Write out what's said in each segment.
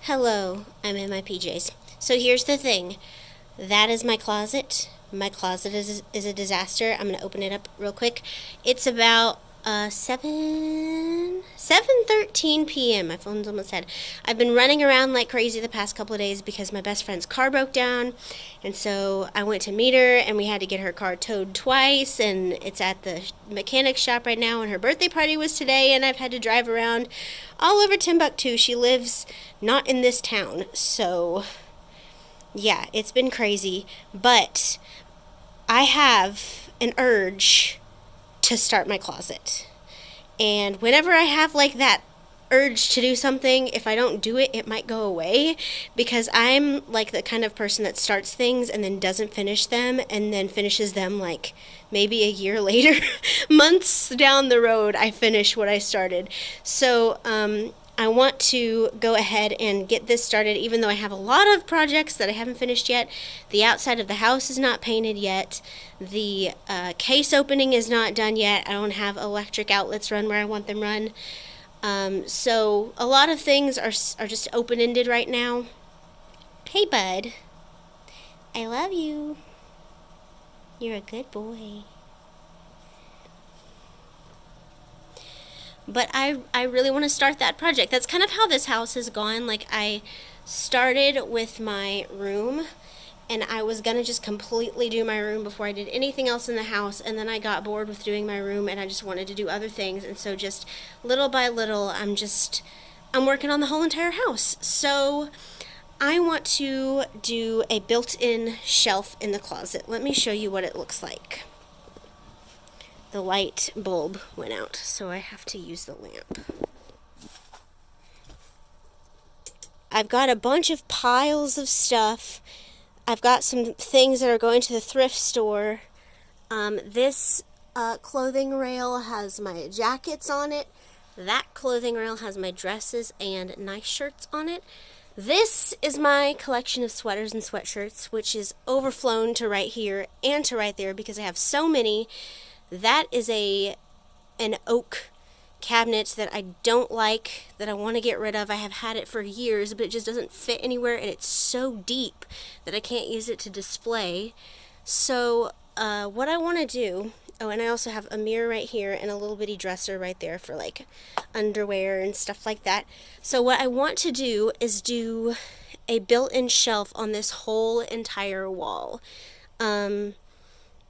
Hello, I'm in my PJs. So here's the thing. That is my closet. My closet is a disaster. I'm gonna open it up real quick. It's about 7:13 p.m. My phone's almost dead. I've been running around like crazy the past couple of days because my best friend's car broke down, and so I went to meet her, and we had to get her car towed twice, and it's at the mechanic shop right now. And her birthday party was today, and I've had to drive around all over Timbuktu. She lives not in this town, so yeah, it's been crazy, but I have an urge to start my closet. And whenever I have like that urge to do something, if I don't do it, it might go away, because I'm like the kind of person that starts things and then doesn't finish them and then finishes them like maybe a year later. Months down the road, I finish what I started. So, I want to go ahead and get this started, even though I have a lot of projects that I haven't finished yet. The outside of the house is not painted yet. The case opening is not done yet. I don't have electric outlets run where I want them run. So a lot of things are just open-ended right now. Hey, bud. I love you. You're a good boy. But I really want to start that project. That's kind of how this house has gone. Like, I started with my room, and I was going to just completely do my room before I did anything else in the house, and then I got bored with doing my room, and I just wanted to do other things, and so just little by little, I'm working on the whole entire house. So I want to do a built-in shelf in the closet. Let me show you what it looks like. The light bulb went out, so I have to use the lamp. I've got a bunch of piles of stuff. I've got some things that are going to the thrift store. This clothing rail has my jackets on it. That clothing rail has my dresses and nice shirts on it. This is my collection of sweaters and sweatshirts, which is overflown to right here and to right there because I have so many. That is an oak cabinet that I don't like, that I want to get rid of. I have had it for years, but it just doesn't fit anywhere, and it's so deep that I can't use it to display. So what I want to do, oh, and I also have a mirror right here and a little bitty dresser right there for like underwear and stuff like that. So what I want to do is do a built-in shelf on this whole entire wall.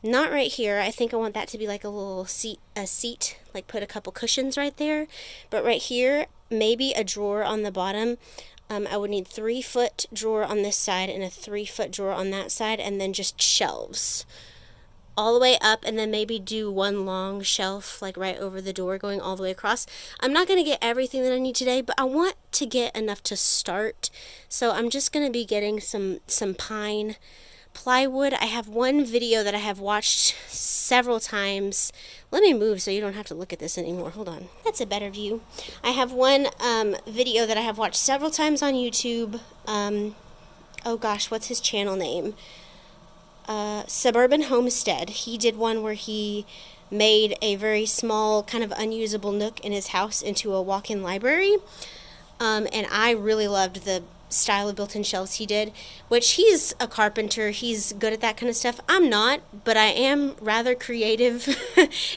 Not right here. I think I want that to be like a little seat, like put a couple cushions right there. But right here, maybe a drawer on the bottom. I would need 3-foot drawer on this side and a 3-foot drawer on that side, and then just shelves all the way up, and then maybe do one long shelf like right over the door going all the way across. I'm not going to get everything that I need today, but I want to get enough to start. So I'm just going to be getting some pine plywood. I have one video that I have watched several times. Let me move so you don't have to look at this anymore. Hold on. That's a better view. I have one video that I have watched several times on YouTube. Oh gosh, what's his channel name? Suburban Homestead. He did one where he made a very small, kind of unusable nook in his house into a walk-in library. And I really loved the style of built-in shelves he did, which he's a carpenter. He's good at that kind of stuff. I'm not, but I am rather creative.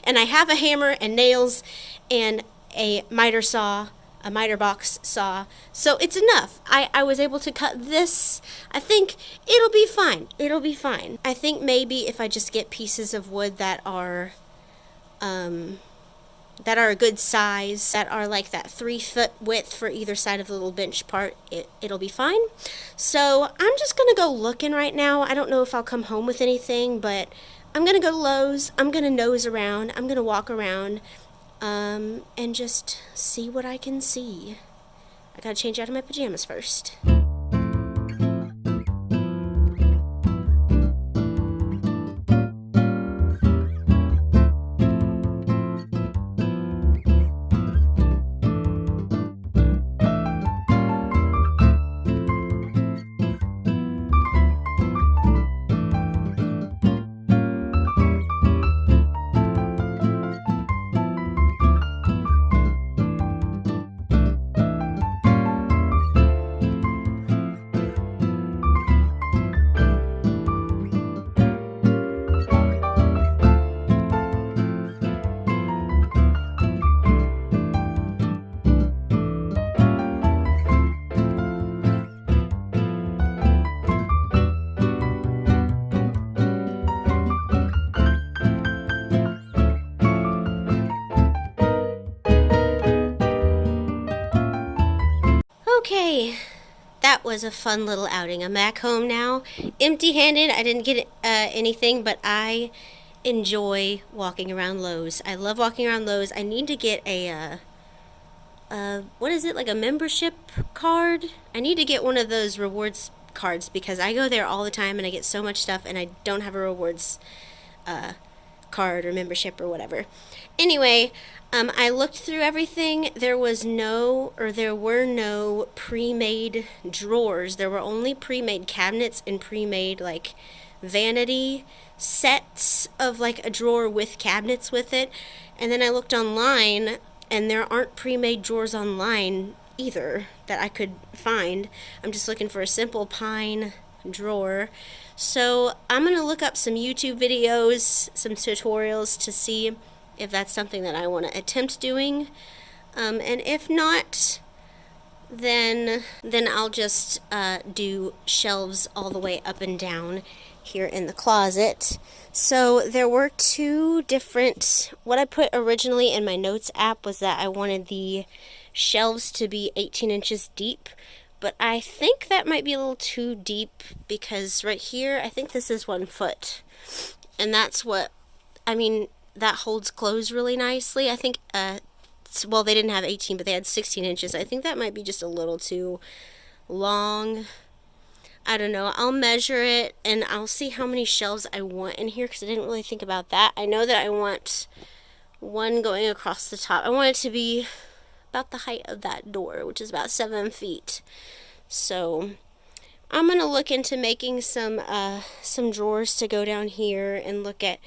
And I have a hammer and nails and a miter box saw. So it's enough. I was able to cut this. I think it'll be fine. It'll be fine. I think maybe if I just get pieces of wood that are a good size, that are like that 3-foot width for either side of the little bench part, it'll be fine. So I'm just going to go looking right now. I don't know if I'll come home with anything, but I'm going to go to Lowe's. I'm going to nose around. I'm going to walk around and just see what I can see. I got to change out of my pajamas first. that was a fun little outing. I'm back home now, empty-handed. I didn't get anything, but I enjoy walking around Lowe's. I love walking around Lowe's. I need to get a what is it, like a membership card? I need to get one of those rewards cards because I go there all the time and I get so much stuff and I don't have a rewards card or membership or whatever. Anyway, I looked through everything. There were no pre-made drawers. There were only pre-made cabinets and pre-made like vanity sets of like a drawer with cabinets with it. And then I looked online and there aren't pre-made drawers online either that I could find. I'm just looking for a simple pine drawer. So I'm going to look up some YouTube videos, some tutorials to see if that's something that I want to attempt doing. And if not, then I'll just do shelves all the way up and down here in the closet. So there were two different, what I put originally in my notes app was that I wanted the shelves to be 18 inches deep, but I think that might be a little too deep because right here, I think this is 1 foot, and that's what, I mean, that holds clothes really nicely. I think, well, they didn't have 18, but they had 16 inches. I think that might be just a little too long. I don't know. I'll measure it and I'll see how many shelves I want in here because I didn't really think about that. I know that I want one going across the top. I want it to be about the height of that door, which is about 7 feet. So I'm going to look into making some drawers to go down here and look at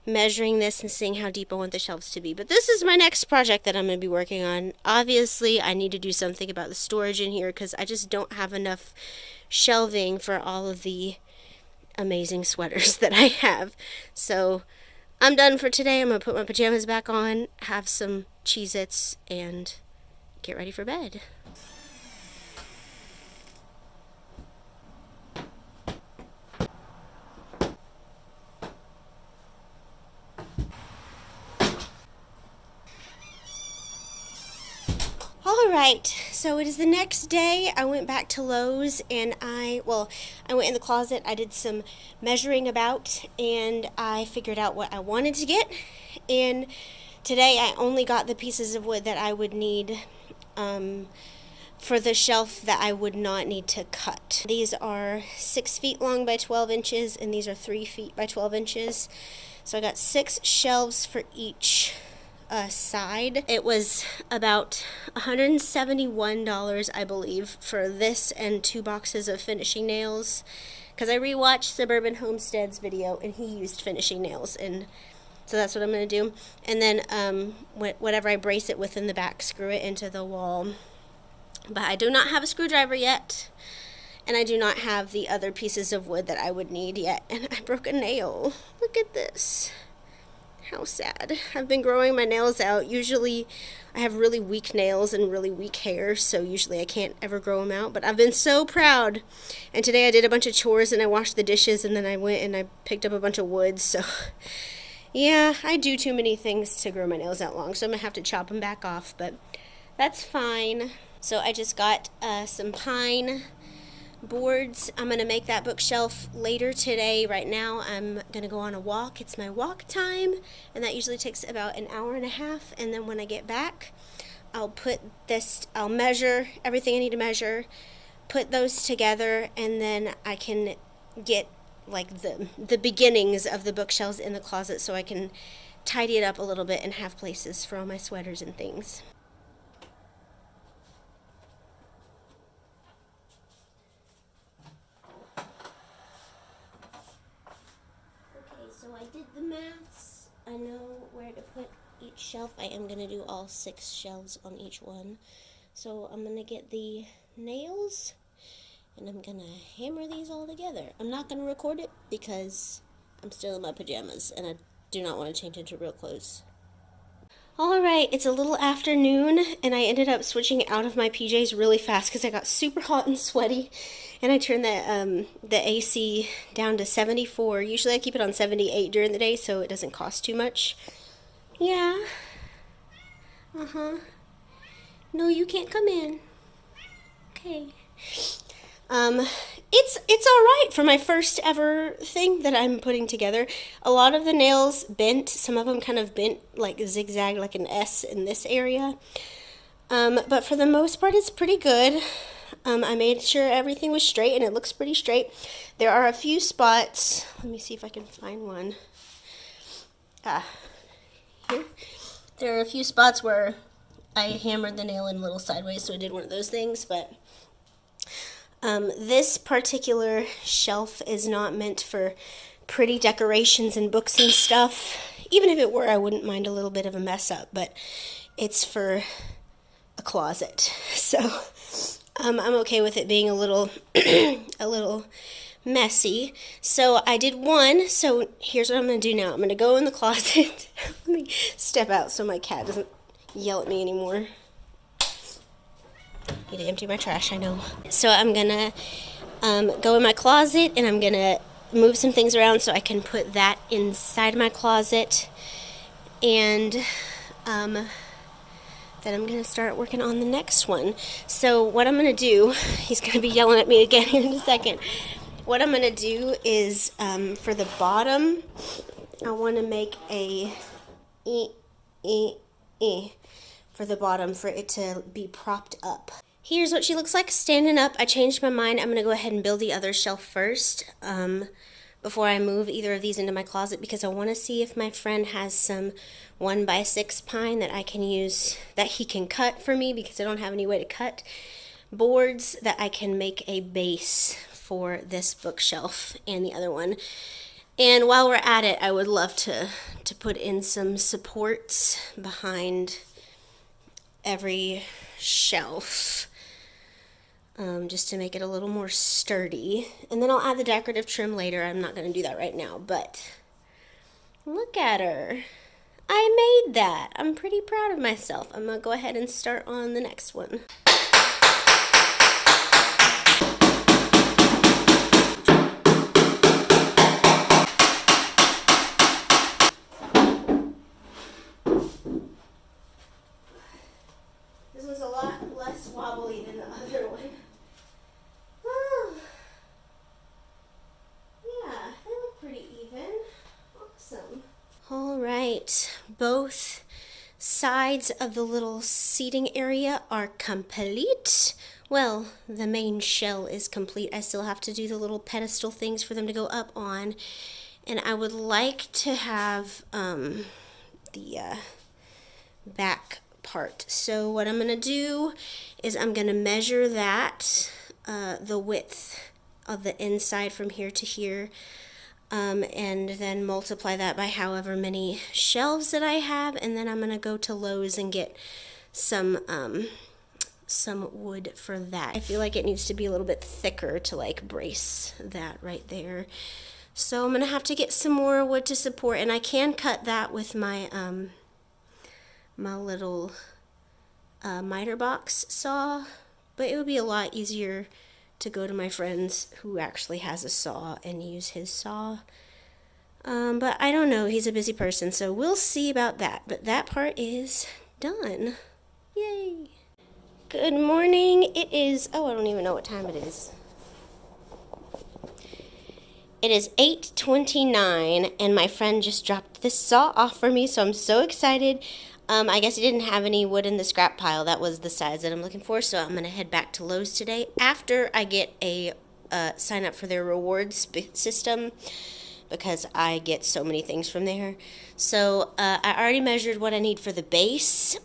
measuring this and seeing how deep I want the shelves to be. But this is my next project that I'm going to be working on. Obviously, I need to do something about the storage in here because I just don't have enough shelving for all of the amazing sweaters that I have. So I'm done for today. I'm going to put my pajamas back on, have some Cheez-Its, and get ready for bed. Alright, so it is the next day. I went back to Lowe's and I went in the closet. I did some measuring about and I figured out what I wanted to get. And today I only got the pieces of wood that I would need for the shelf that I would not need to cut. These are 6 feet long by 12 inches and these are 3 feet by 12 inches. So I got 6 shelves for each side. It was about $171, I believe, for this and 2 boxes of finishing nails. Because I rewatched Suburban Homestead's video and he used finishing nails, and so that's what I'm going to do. And then whatever I brace it with in the back, screw it into the wall. But I do not have a screwdriver yet, and I do not have the other pieces of wood that I would need yet. And I broke a nail. Look at this. How sad. I've been growing my nails out. Usually I have really weak nails and really weak hair, so usually I can't ever grow them out, but I've been so proud. And today I did a bunch of chores and I washed the dishes and then I went and I picked up a bunch of wood, so yeah, I do too many things to grow my nails out long, so I'm gonna have to chop them back off, but that's fine. So I just got some pine boards. I'm going to make that bookshelf later today. Right now I'm going to go on a walk. It's my walk time, and that usually takes about an hour and a half, and then when I get back I'll measure everything I need to measure, put those together, and then I can get like the beginnings of the bookshelves in the closet so I can tidy it up a little bit and have places for all my sweaters and things. So I did the maths. I know where to put each shelf. I am going to do all 6 shelves on each one. So I'm going to get the nails and I'm going to hammer these all together. I'm not going to record it because I'm still in my pajamas and I do not want to change into real clothes. Alright, it's a little afternoon and I ended up switching out of my PJs really fast because I got super hot and sweaty, and I turned the AC down to 74. Usually I keep it on 78 during the day so it doesn't cost too much. Yeah. No, you can't come in. Okay. It's all right for my first ever thing that I'm putting together. A lot of the nails bent, some of them kind of bent like zigzag like an S in this area. But for the most part, it's pretty good. I made sure everything was straight, and it looks pretty straight. There are a few spots. Let me see if I can find one. Here. There are a few spots where I hammered the nail in a little sideways, so I did one of those things, but this particular shelf is not meant for pretty decorations and books and stuff. Even if it were, I wouldn't mind a little bit of a mess up, but it's for a closet. So I'm okay with it being a little a little messy. So I did one. So here's what I'm going to do now. I'm going to go in the closet. Let me step out so my cat doesn't yell at me anymore. Need to empty my trash, I know. So I'm going to go in my closet, and I'm going to move some things around so I can put that inside my closet. And then I'm going to start working on the next one. So what I'm going to do, he's going to be yelling at me again here in a second. What I'm going to do is, for the bottom, I want to make a for the bottom for it to be propped up. Here's what she looks like standing up. I changed my mind. I'm going to go ahead and build the other shelf first before I move either of these into my closet, because I want to see if my friend has some 1x6 pine that I can use, that he can cut for me, because I don't have any way to cut boards that I can make a base for this bookshelf and the other one. And while we're at it, I would love to put in some supports behind every shelf, just to make it a little more sturdy. And then I'll add the decorative trim later. I'm not going to do that right now, but look at her. I made that. I'm pretty proud of myself. I'm going to go ahead and start on the next one. This was a lot less wobbly than the other one. Oh. Yeah, they look pretty even. Awesome. All right, both sides of the little seating area are complete. Well, the main shell is complete. I still have to do the little pedestal things for them to go up on. And I would like to have the back part. So what I'm going to do is I'm going to measure that, the width of the inside from here to here, and then multiply that by however many shelves that I have, and then I'm going to go to Lowe's and get some wood for that. I feel like it needs to be a little bit thicker to like brace that right there. So I'm going to have to get some more wood to support, and I can cut that with my my little miter box saw, but it would be a lot easier to go to my friend's who actually has a saw and use his saw. But I don't know, he's a busy person, so we'll see about that. But that part is done. Yay! Good morning. It is, I don't even know what time it is. It is 8:29, and my friend just dropped this saw off for me, so I'm so excited. I guess he didn't have any wood in the scrap pile. That was the size that I'm looking for, so I'm going to head back to Lowe's today after I get a sign up for their rewards system, because I get so many things from there. So I already measured what I need for the base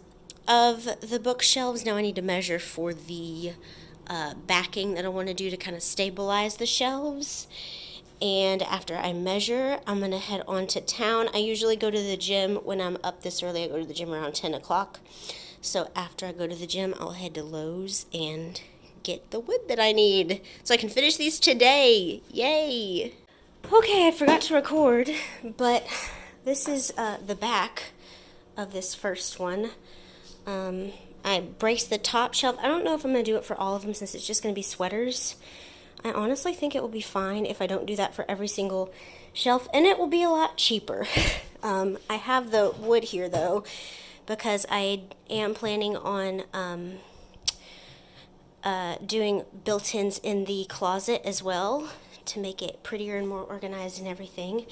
of the bookshelves. Now I need to measure for the backing that I want to do to kind of stabilize the shelves. And after I measure, I'm going to head on to town. I usually go to the gym when I'm up this early. I go to the gym around 10 o'clock. So after I go to the gym, I'll head to Lowe's and get the wood that I need so I can finish these today. Yay! Okay, I forgot to record, but this is the back of this first one. I braced the top shelf. I don't know if I'm going to do it for all of them since it's just going to be sweaters. I honestly think it will be fine if I don't do that for every single shelf, and it will be a lot cheaper. I have the wood here, though, because I am planning on doing built-ins in the closet as well to make it prettier and more organized and everything.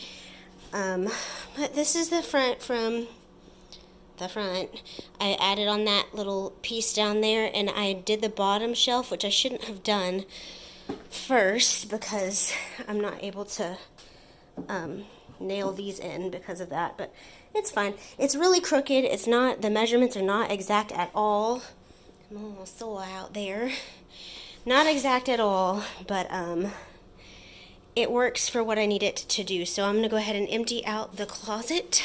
But this is the front from the front. I added on that little piece down there, and I did the bottom shelf, which I shouldn't have done first because I'm not able to nail these in because of that, but it's fine. It's really crooked. It's not, the measurements are not exact at all. I'm a little sore out there. Not exact at all, but it works for what I need it to do. So I'm gonna go ahead and empty out the closet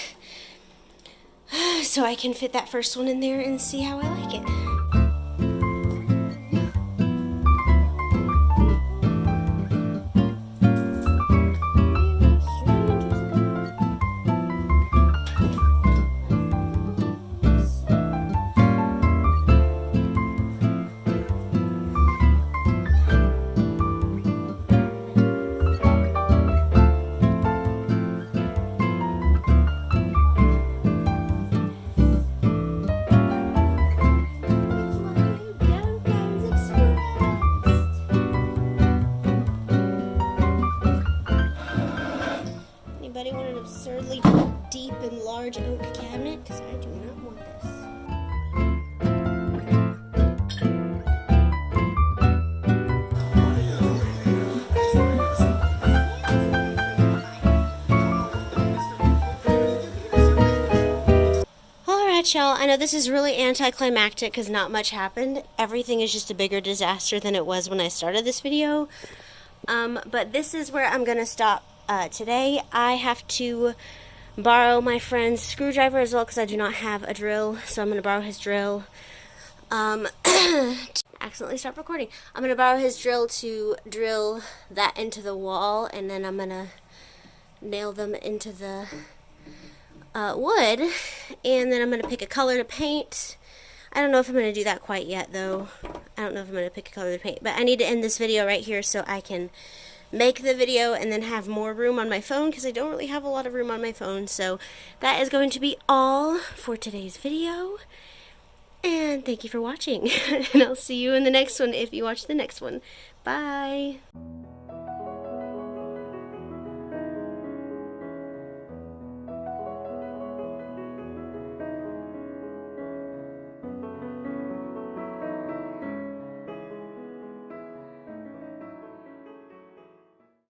so I can fit that first one in there and see how I like it. Anybody want an absurdly deep and large oak cabinet? Because I do not want this. Alright, y'all. I know this is really anticlimactic because not much happened. Everything is just a bigger disaster than it was when I started this video. But this is where I'm going to stop today. I have to borrow my friend's screwdriver as well because I do not have a drill, so I'm going to borrow his drill. Accidentally stopped recording. I'm going to borrow his drill to drill that into the wall, and then I'm going to nail them into the wood, and then I'm going to pick a color to paint. I don't know if I'm going to do that quite yet, though. I don't know if I'm going to pick a color to paint, but I need to end this video right here so I can make the video and then have more room on my phone because I don't really have a lot of room on my phone. So that is going to be all for today's video, and thank you for watching. And I'll see you in the next one if you watch the next one. Bye.